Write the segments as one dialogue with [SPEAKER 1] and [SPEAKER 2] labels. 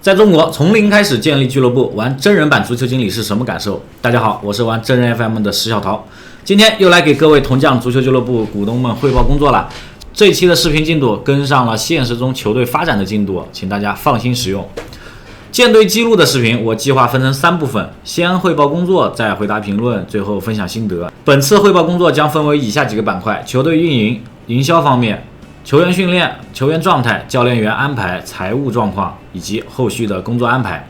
[SPEAKER 1] 在中国从零开始建立俱乐部，玩真人版足球经理是什么感受？大家好，我是玩真人 FM 的石小桃，今天又来给各位铜匠足球俱乐部股东们汇报工作了。这一期的视频进度跟上了现实中球队发展的进度，请大家放心使用。舰队记录的视频我计划分成3部分，先汇报工作，再回答评论，最后分享心得。本次汇报工作将分为以下几个板块：球队运营、营销方面、球员训练、球员状态、教练员安排、财务状况以及后续的工作安排。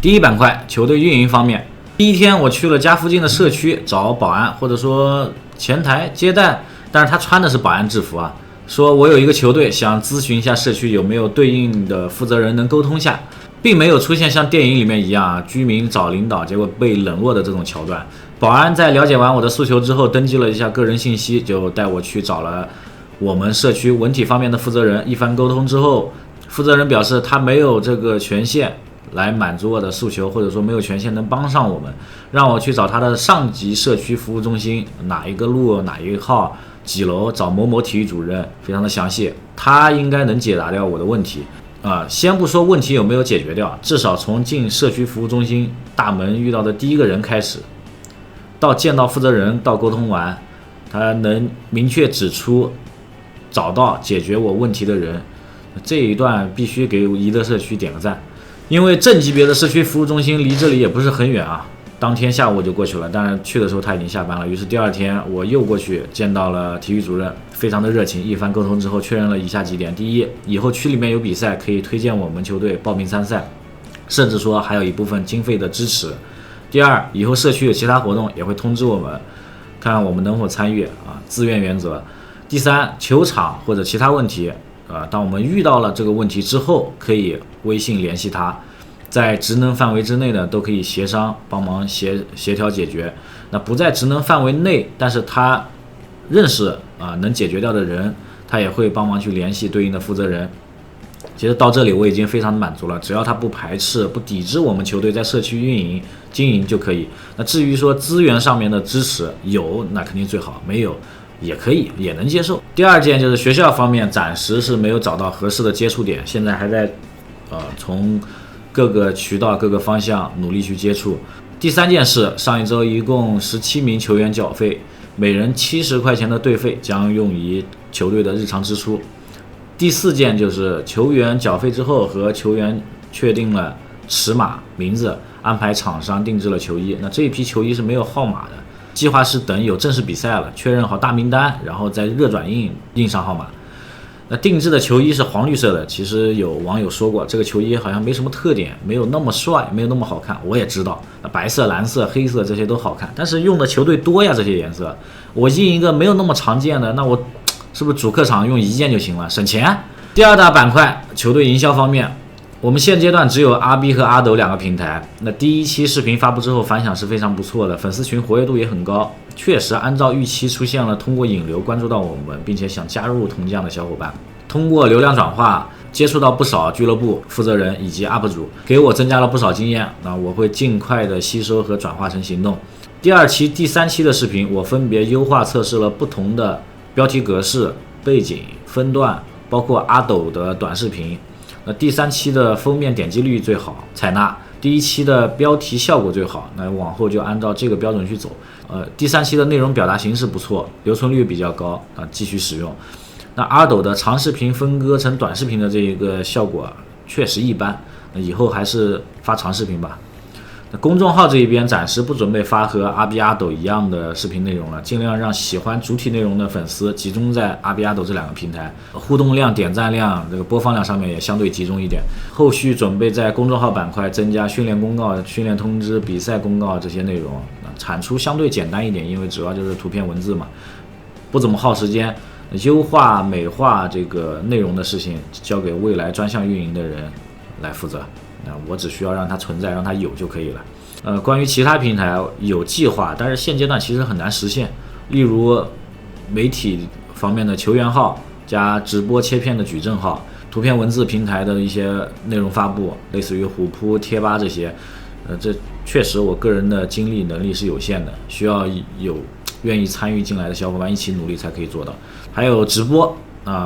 [SPEAKER 1] 第一板块，球队运营方面。第一天我去了家附近的社区找保安，或者说前台接待，但是他穿的是保安制服啊，说我有一个球队想咨询一下社区有没有对应的负责人能沟通下，并没有出现像电影里面一样居民找领导结果被冷落的这种桥段。保安在了解完我的诉求之后，登记了一下个人信息，就带我去找了我们社区文体方面的负责人。一番沟通之后，负责人表示他没有这个权限来满足我的诉求，或者说没有权限能帮上我们，让我去找他的上级社区服务中心，哪一个路哪一号几楼找某某体育主任，非常的详细，他应该能解答掉我的问题。先不说问题有没有解决掉，至少从进社区服务中心大门遇到的第一个人开始，到见到负责人，到沟通完，他能明确指出找到解决我问题的人，这一段必须给宜德社区点个赞。因为正级别的社区服务中心离这里也不是很远啊，当天下午我就过去了，当然去的时候他已经下班了。于是第二天我又过去见到了体育主任，非常的热情，一番沟通之后确认了以下几点：第一，以后区里面有比赛可以推荐我们球队报名参赛，甚至说还有一部分经费的支持。第二，以后社区有其他活动也会通知我们，看我们能否参与自愿原则。第三，球场或者其他问题当我们遇到了这个问题之后，可以微信联系他，在职能范围之内的都可以协商帮忙协调解决。那不在职能范围内，但是他认识能解决掉的人，他也会帮忙去联系对应的负责人。其实到这里我已经非常满足了，只要他不排斥不抵制我们球队在社区运营经营就可以。那至于说资源上面的支持有，那肯定最好，没有也可以，也能接受。第二件就是学校方面暂时是没有找到合适的接触点，现在还在从各个渠道各个方向努力去接触。第三件事，上一周一共17名球员缴费，每人70块钱的队费将用于球队的日常支出。第四件就是球员缴费之后和球员确定了尺码名字，安排厂商定制了球衣。那这一批球衣是没有号码的，计划是等有正式比赛了，确认好大名单，然后再热转印上号码。那定制的球衣是黄绿色的，其实有网友说过这个球衣好像没什么特点，没有那么帅，没有那么好看。我也知道白色蓝色黑色这些都好看，但是用的球队多呀，这些颜色我印一个没有那么常见的，那我是不是主客场用一件就行了，省钱。第二大板块，球队营销方面，我们现阶段只有阿 B 和阿斗2个平台。那第一期视频发布之后反响是非常不错的，粉丝群活跃度也很高，确实按照预期出现了通过引流关注到我们并且想加入铜匠的小伙伴，通过流量转化接触到不少俱乐部负责人以及 UP 主，给我增加了不少经验。那我会尽快的吸收和转化成行动。第二期第3期的视频我分别优化测试了不同的标题格式、背景、分段，包括阿斗的短视频。那第3期的封面点击率最好采纳，第1期的标题效果最好，那往后就按照这个标准去走。第3期的内容表达形式不错，留存率比较高继续使用。那阿斗的长视频分割成短视频的这一个效果确实一般，那以后还是发长视频吧。那公众号这一边暂时不准备发和阿 B 阿斗一样的视频内容了，尽量让喜欢主体内容的粉丝集中在阿 B 阿斗这2个平台，互动量、点赞量、这个播放量上面也相对集中一点。后续准备在公众号板块增加训练公告、训练通知、比赛公告这些内容，产出相对简单一点，因为主要就是图片文字嘛，不怎么耗时间。优化美化这个内容的事情交给未来专项运营的人来负责，我只需要让它存在，让它有就可以了。关于其他平台有计划，但是现阶段其实很难实现，例如媒体方面的球员号加直播切片的矩阵号，图片文字平台的一些内容发布，类似于虎扑、贴吧这些，这确实我个人的精力能力是有限的，需要有愿意参与进来的小伙伴一起努力才可以做到。还有直播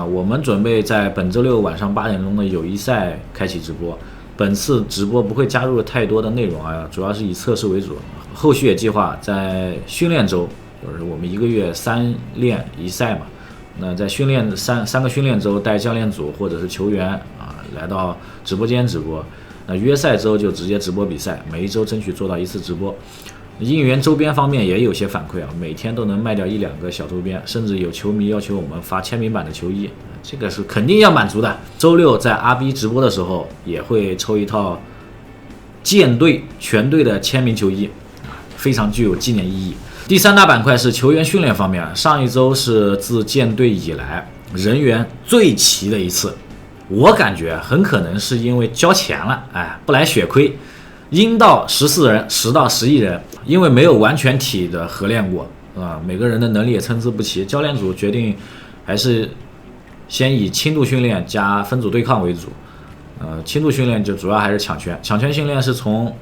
[SPEAKER 1] 我们准备在本周六晚上8点钟的友谊赛开启直播，本次直播不会加入太多的内容啊，主要是以测试为主。后续也计划在训练周，就是我们1个月3练1赛嘛。那在训练三个训练周，带教练组或者是球员啊来到直播间直播。那约赛周就直接直播比赛，每一周争取做到1次直播。应援周边方面也有些反馈啊，每天都能卖掉1-2个小周边，甚至有球迷要求我们发签名版的球衣，这个是肯定要满足的。周六在阿 B 直播的时候也会抽一套舰队全队的签名球衣，非常具有纪念意义。第3大板块是球员训练方面，上一周是自建队以来人员最齐的一次，我感觉很可能是因为交钱了，不来血亏。应到14人，10到11人，因为没有完全体的合练过每个人的能力也参差不齐，教练组决定还是先以轻度训练加分组对抗为主。轻度训练就主要还是抢圈训练是从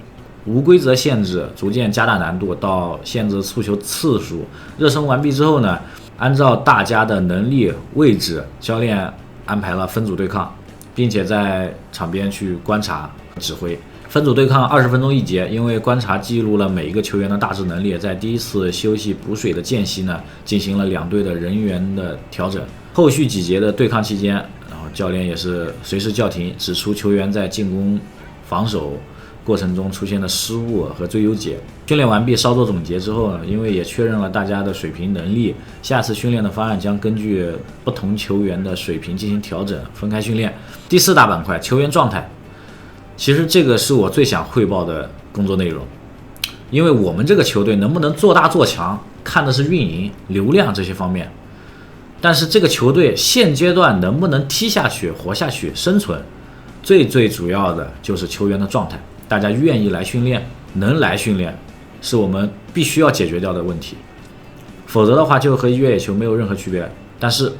[SPEAKER 1] 无规则限制逐渐加大难度到限制触球次数。热身完毕之后呢，按照大家的能力位置，教练安排了分组对抗，并且在场边去观察指挥。分组对抗20分钟一节，因为观察记录了每一个球员的大致能力，在第一次休息补水的间隙呢，进行了2队的人员的调整。后续几节的对抗期间，然后教练也是随时叫停，指出球员在进攻、防守过程中出现的失误和最优解。训练完毕稍作总结之后呢，因为也确认了大家的水平能力，下次训练的方案将根据不同球员的水平进行调整，分开训练。第4大板块球员状态，其实这个是我最想汇报的工作内容，因为我们这个球队能不能做大做强，看的是运营、流量这些方面，但是这个球队现阶段能不能踢下去、活下去、生存，最主要的就是球员的状态，大家愿意来训练，能来训练，是我们必须要解决掉的问题，否则的话就和越野球没有任何区别。但是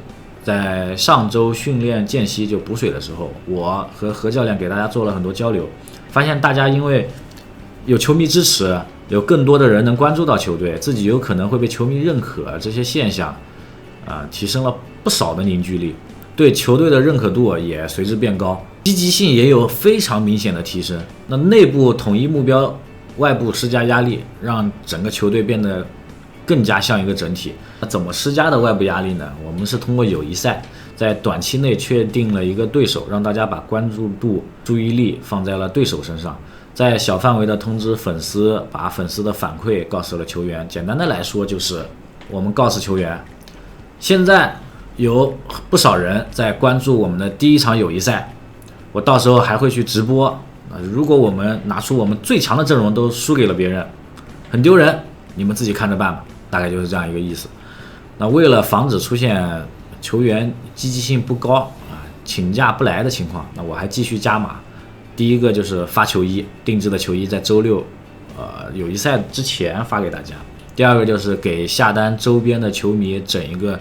[SPEAKER 1] 在上周训练间隙就补水的时候，我和何教练给大家做了很多交流，发现大家因为有球迷支持，有更多的人能关注到球队，自己有可能会被球迷认可，这些现象提升了不少的凝聚力，对球队的认可度也随之变高，积极性也有非常明显的提升。那内部统一目标，外部施加压力，让整个球队变得更加像一个整体。怎么施加的外部压力呢？我们是通过友谊赛，在短期内确定了一个对手，让大家把关注度、注意力放在了对手身上，在小范围的通知粉丝，把粉丝的反馈告诉了球员。简单的来说，就是我们告诉球员，现在有不少人在关注我们的第1场友谊赛，我到时候还会去直播。如果我们拿出我们最强的阵容都输给了别人，很丢人，你们自己看着办吧，大概就是这样一个意思。那为了防止出现球员积极性不高请假不来的情况，那我还继续加码。第一个就是发球衣，定制的球衣在周6友谊赛之前发给大家。第二个就是给下单周边的球迷整一个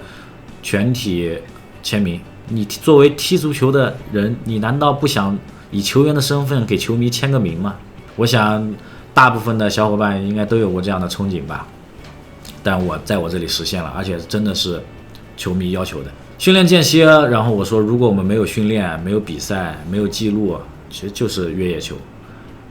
[SPEAKER 1] 全体签名。你作为踢足球的人，你难道不想以球员的身份给球迷签个名吗？我想大部分的小伙伴应该都有过这样的憧憬吧，但我在我这里实现了，而且真的是球迷要求的。训练间隙，然后我说如果我们没有训练、没有比赛、没有记录，其实就是越野球。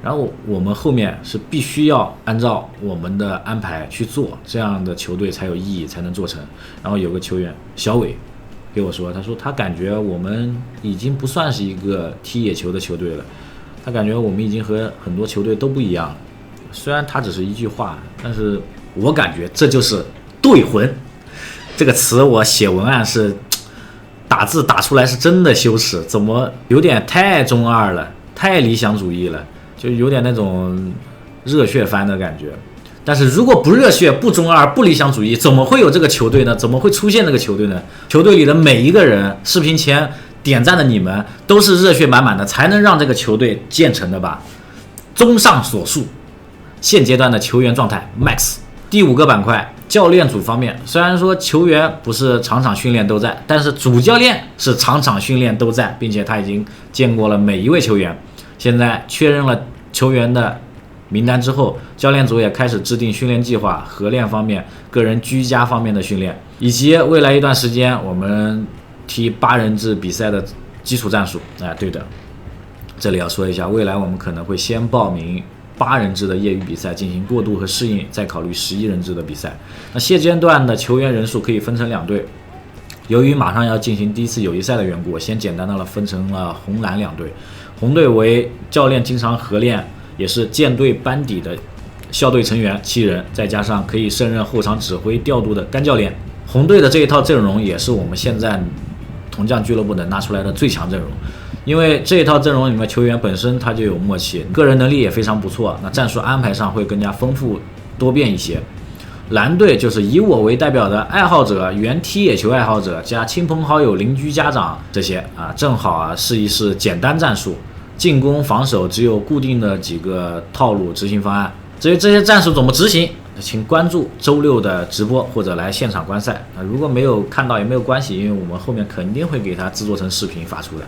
[SPEAKER 1] 然后我们后面是必须要按照我们的安排去做，这样的球队才有意义，才能做成。然后有个球员小伟给我说，他说他感觉我们已经不算是一个踢野球的球队了，他感觉我们已经和很多球队都不一样了。虽然他只是一句话，但是我感觉这就是队魂这个词，我写文案是打字打出来是真的羞耻，怎么有点太中二了，太理想主义了，就有点那种热血番的感觉。但是如果不热血、不中二、不理想主义，怎么会有这个球队呢？怎么会出现这个球队呢？球队里的每一个人，视频前点赞的你们都是热血满满的，才能让这个球队建成的吧。综上所述，现阶段的球员状态 max。 第5个板块教练组方面，虽然说球员不是场场训练都在，但是主教练是场场训练都在，并且他已经见过了每一位球员。现在确认了球员的名单之后，教练组也开始制定训练计划，合练方面、个人居家方面的训练，以及未来一段时间我们踢8人制比赛的基础战术。对的，这里要说一下，未来我们可能会先报名8人制的业余比赛进行过渡和适应，再考虑11人制的比赛。那现阶段的球员人数可以分成2队。由于马上要进行第一次友谊赛的缘故，我先简单的分成了红蓝2队。红队为教练经常合练，也是舰队班底的校队成员7人，再加上可以胜任后场指挥调度的干教练。红队的这一套阵容也是我们现在铜匠俱乐部能拿出来的最强阵容。因为这一套阵容里面球员本身他就有默契，个人能力也非常不错，那战术安排上会更加丰富多变一些。蓝队就是以我为代表的爱好者、原踢野球爱好者加亲朋好友、邻居家长这些正好试一试简单战术，进攻防守只有固定的几个套路执行方案。至于这些战术怎么执行，请关注周6的直播或者来现场观赛。如果没有看到也没有关系，因为我们后面肯定会给它制作成视频发出的。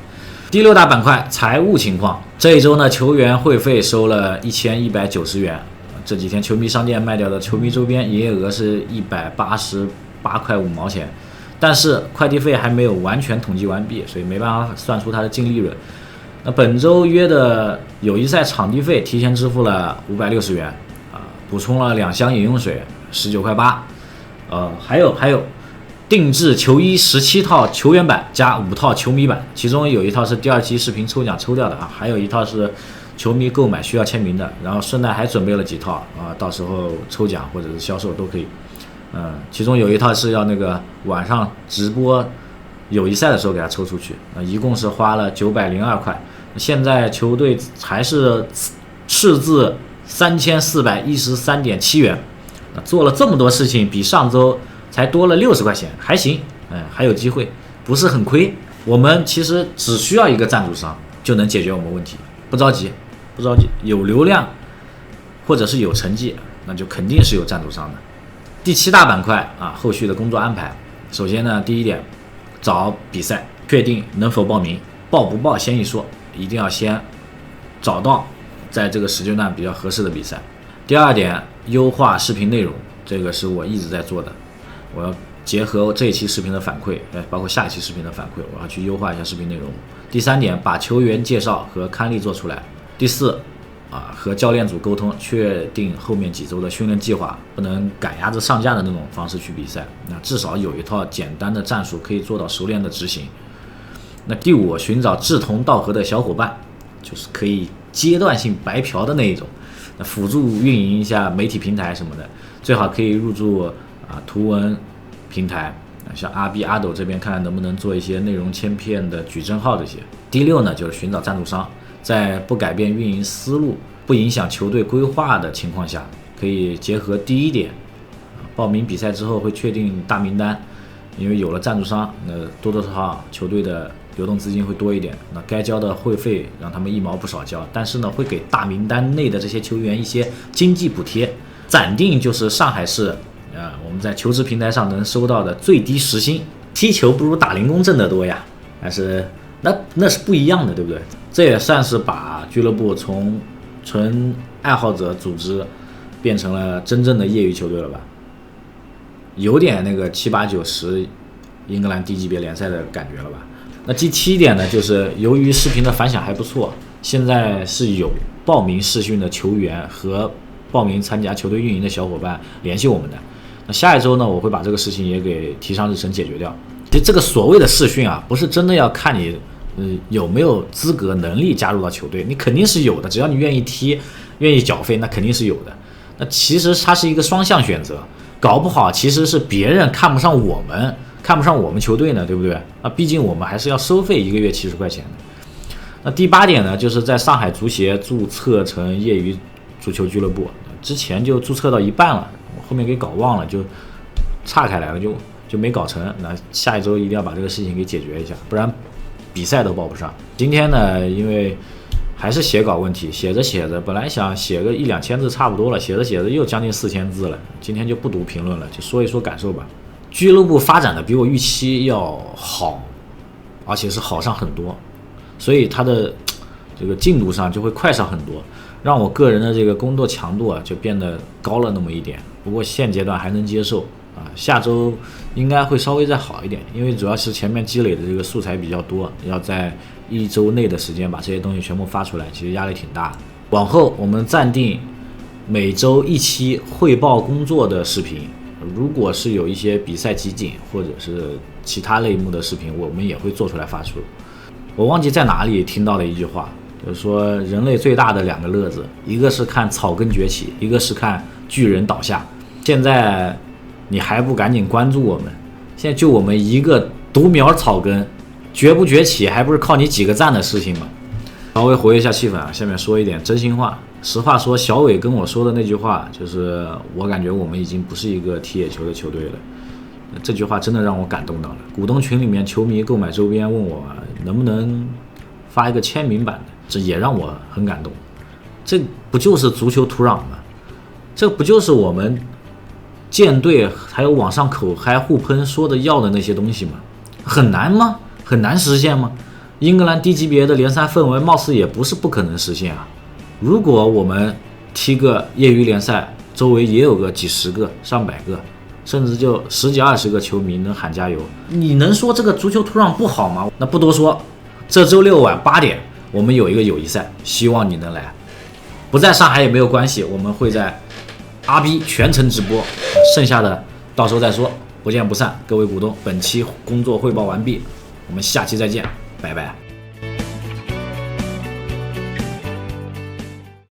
[SPEAKER 1] 第6大板块财务情况，这一周呢，球员会费收了1190元。这几天球迷商店卖掉的球迷周边营业额是188块5毛钱，但是快递费还没有完全统计完毕，所以没办法算出它的净利润。那本周约的友谊赛场地费提前支付了560元，补充了2箱饮用水19块8，还有定制球衣17套球员版加5套球迷版，其中有一套是第2期视频抽奖抽掉的还有一套是球迷购买需要签名的，然后顺带还准备了几套到时候抽奖或者是销售都可以。其中有一套是要那个晚上直播友谊赛的时候给它抽出去，一共是花了902块。现在球队还是赤字3413.7元，做了这么多事情，比上周才多了60块钱，还行，还有机会，不是很亏。我们其实只需要一个赞助商就能解决我们问题，不着急，有流量或者是有成绩，那就肯定是有赞助商的。第7大板块后续的工作安排。首先呢，第一点，找比赛，确定能否报名，报不报先一说，一定要先找到在这个时间段比较合适的比赛。第2点，优化视频内容，这个是我一直在做的，我要结合这一期视频的反馈，包括下一期视频的反馈，我要去优化一下视频内容。第3点，把球员介绍和刊例做出来。第4，和教练组沟通，确定后面几周的训练计划，不能赶鸭子上架的那种方式去比赛，那至少有一套简单的战术可以做到熟练的执行。那第5，寻找志同道合的小伙伴，就是可以阶段性白嫖的那一种，那辅助运营一下媒体平台什么的，最好可以入驻图文平台，像阿 B 阿斗这边看看能不能做一些内容切片的矩阵号这些。第6呢，就是寻找赞助商，在不改变运营思路、不影响球队规划的情况下，可以结合第1点，报名比赛之后会确定大名单，因为有了赞助商，那多多少少球队的流动资金会多一点，那该交的会费让他们1毛不少交，但是呢，会给大名单内的这些球员一些经济补贴，暂定就是上海市我们在求职平台上能收到的最低时薪。踢球不如打零工挣得多呀，但是那是不一样的，对不对？这也算是把俱乐部从纯爱好者组织变成了真正的业余球队了吧，有点那个7、8、9、10英格兰低级别联赛的感觉了吧。那第7点呢，就是由于视频的反响还不错，现在是有报名试训的球员和报名参加球队运营的小伙伴联系我们的。那下一周呢，我会把这个事情也给提上日程解决掉。其实这个所谓的试训不是真的要看你有没有资格能力加入到球队，你肯定是有的，只要你愿意踢愿意缴费，那肯定是有的。那其实它是一个双向选择，搞不好其实是别人看不上我们球队呢，对不对？毕竟我们还是要收费1个月70块钱的。那第8点呢，就是在上海足协注册成业余足球俱乐部，之前就注册到一半了，我后面给搞忘了，就岔开来了，就没搞成。那下一周一定要把这个事情给解决一下，不然比赛都报不上。今天呢，因为还是写稿问题，写着本来想写个1、2千字差不多了，写着又将近4000字了，今天就不读评论了，就说一说感受吧。俱乐部发展的比我预期要好，而且是好上很多，所以它的这个进度上就会快上很多，让我个人的这个工作强度就变得高了那么一点。不过现阶段还能接受下周应该会稍微再好一点，因为主要是前面积累的这个素材比较多，要在1周内的时间把这些东西全部发出来，其实压力挺大的。往后我们暂定每周1期汇报工作的视频，如果是有一些比赛集锦或者是其他类目的视频，我们也会做出来发出。我忘记在哪里听到的一句话，就是说人类最大的2个乐子，一个是看草根崛起，一个是看巨人倒下。现在你还不赶紧关注我们？现在就我们一个独苗草根，崛不崛起还不是靠你几个赞的事情吗？稍微活跃一下气氛啊，下面说一点真心话。实话说，小伟跟我说的那句话，就是我感觉我们已经不是一个踢野球的球队了。这句话真的让我感动到了。股东群里面球迷购买周边问我能不能发一个签名版的，这也让我很感动。这不就是足球土壤吗？这不就是我们舰队还有网上口嗨互喷说的要的那些东西吗？很难吗？很难实现吗？英格兰低级别的联赛氛围貌似也不是不可能实现啊。如果我们踢个业余联赛，周围也有个几十个、上百个，甚至就10几20个球迷能喊加油，你能说这个足球土壤不好吗？那不多说，这周6晚8点，我们有一个友谊赛，希望你能来。不在上海也没有关系，我们会在RB 全程直播，剩下的到时候再说，不见不散。各位股东，本期工作汇报完毕，我们下期再见，拜拜。